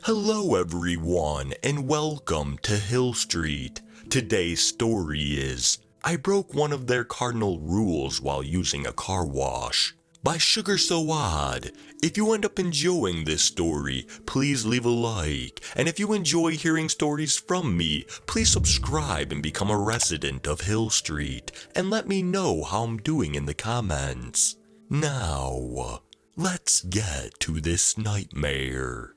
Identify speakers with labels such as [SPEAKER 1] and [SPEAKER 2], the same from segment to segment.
[SPEAKER 1] Hello everyone and welcome to Hill Street. Today's story is I Broke One of Their Cardinal Rules While Using a Car Wash by sugar-soad. If you end up enjoying this story, please leave a like. And if you enjoy hearing stories from me, please subscribe and become a resident of Hill Street. And let me know how I'm doing in the comments. Now, let's get to this nightmare.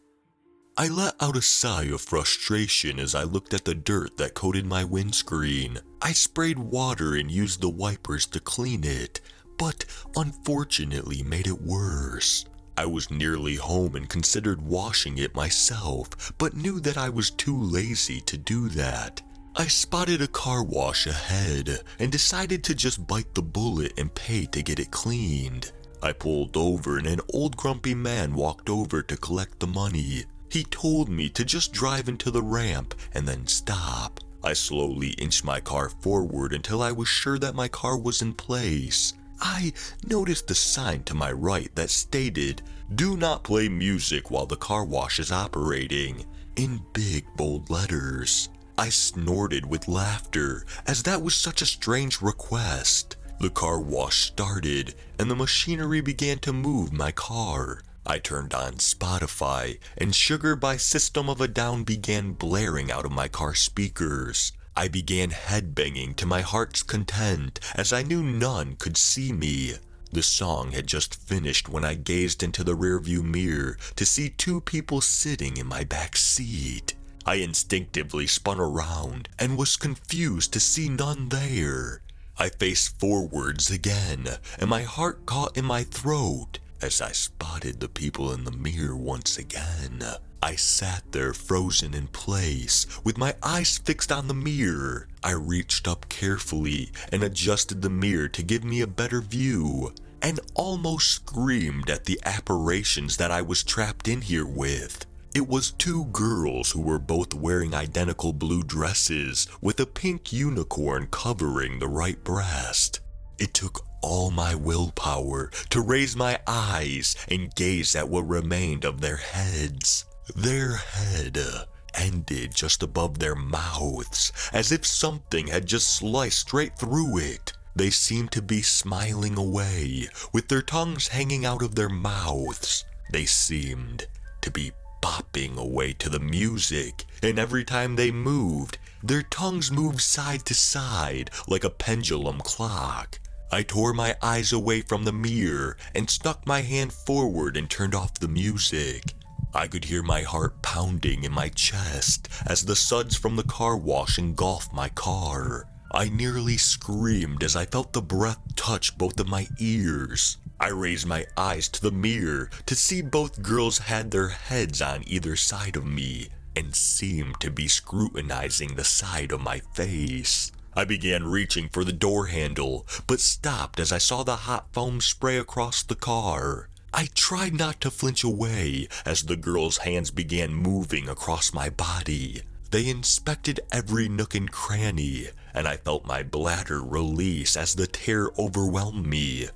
[SPEAKER 1] I let out a sigh of frustration as I looked at the dirt that coated my windscreen. I sprayed water and used the wipers to clean it, but unfortunately made it worse. I was nearly home and considered washing it myself, but knew that I was too lazy to do that. I spotted a car wash ahead and decided to just bite the bullet and pay to get it cleaned. I pulled over and an old grumpy man walked over to collect the money. He told me to just drive into the ramp and then stop. I slowly inched my car forward until I was sure that my car was in place. I noticed a sign to my right that stated, "Do not play music while the car wash is operating," in big bold letters. I snorted with laughter as that was such a strange request. The car wash started and the machinery began to move my car. I turned on Spotify and Sugar by System of a Down began blaring out of my car speakers. I began headbanging to my heart's content as I knew none could see me. The song had just finished when I gazed into the rearview mirror to see two people sitting in my back seat. I instinctively spun around and was confused to see none there. I faced forwards again and my heart caught in my throat as I spotted the people in the mirror once again. I sat there frozen in place, with my eyes fixed on the mirror. I reached up carefully and adjusted the mirror to give me a better view, and almost screamed at the apparitions that I was trapped in here with. It was two girls who were both wearing identical blue dresses with a pink unicorn covering the right breast. It took all my willpower to raise my eyes and gaze at what remained of their heads. Their head ended just above their mouths, as if something had just sliced straight through it. They seemed to be smiling away, with their tongues hanging out of their mouths. They seemed to be bopping away to the music, and every time they moved, their tongues moved side to side like a pendulum clock. I tore my eyes away from the mirror and stuck my hand forward and turned off the music. I could hear my heart pounding in my chest as the suds from the car wash engulfed my car. I nearly screamed as I felt the breath touch both of my ears. I raised my eyes to the mirror to see both girls had their heads on either side of me and seemed to be scrutinizing the side of my face. I began reaching for the door handle, but stopped as I saw the hot foam spray across the car. I tried not to flinch away as the girls' hands began moving across my body. They inspected every nook and cranny, and I felt my bladder release as the terror overwhelmed me.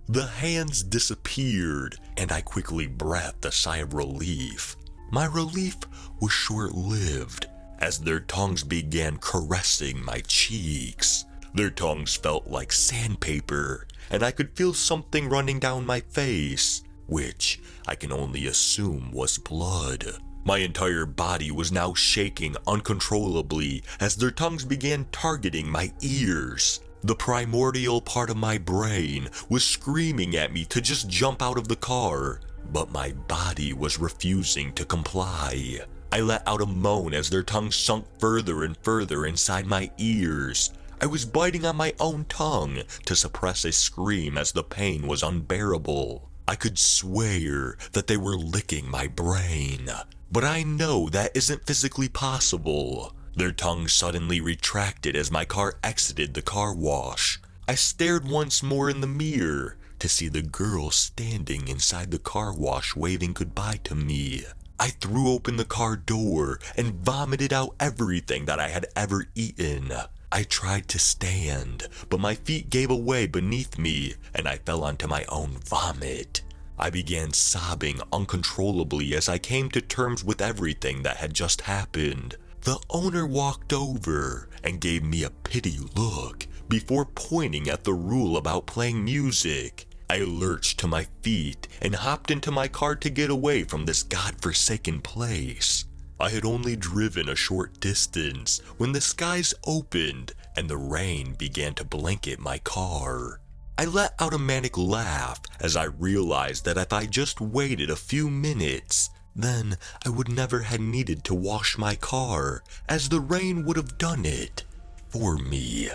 [SPEAKER 1] The hands disappeared, and I quickly breathed a sigh of relief. My relief was short-lived, as their tongues began caressing my cheeks. Their tongues felt like sandpaper, and I could feel something running down my face, which I can only assume was blood. My entire body was now shaking uncontrollably as their tongues began targeting my ears. The primordial part of my brain was screaming at me to just jump out of the car, but my body was refusing to comply. I let out a moan as their tongues sunk further and further inside my ears. I was biting on my own tongue to suppress a scream as the pain was unbearable. I could swear that they were licking my brain, but I know that isn't physically possible. Their tongues suddenly retracted as my car exited the car wash. I stared once more in the mirror to see the girl standing inside the car wash waving goodbye to me. I threw open the car door and vomited out everything that I had ever eaten. I tried to stand, but my feet gave away beneath me and I fell onto my own vomit. I began sobbing uncontrollably as I came to terms with everything that had just happened. The owner walked over and gave me a pity look before pointing at the rule about playing music. I lurched to my feet and hopped into my car to get away from this godforsaken place. I had only driven a short distance when the skies opened and the rain began to blanket my car. I let out a manic laugh as I realized that if I just waited a few minutes, then I would never have needed to wash my car, as the rain would have done it for me.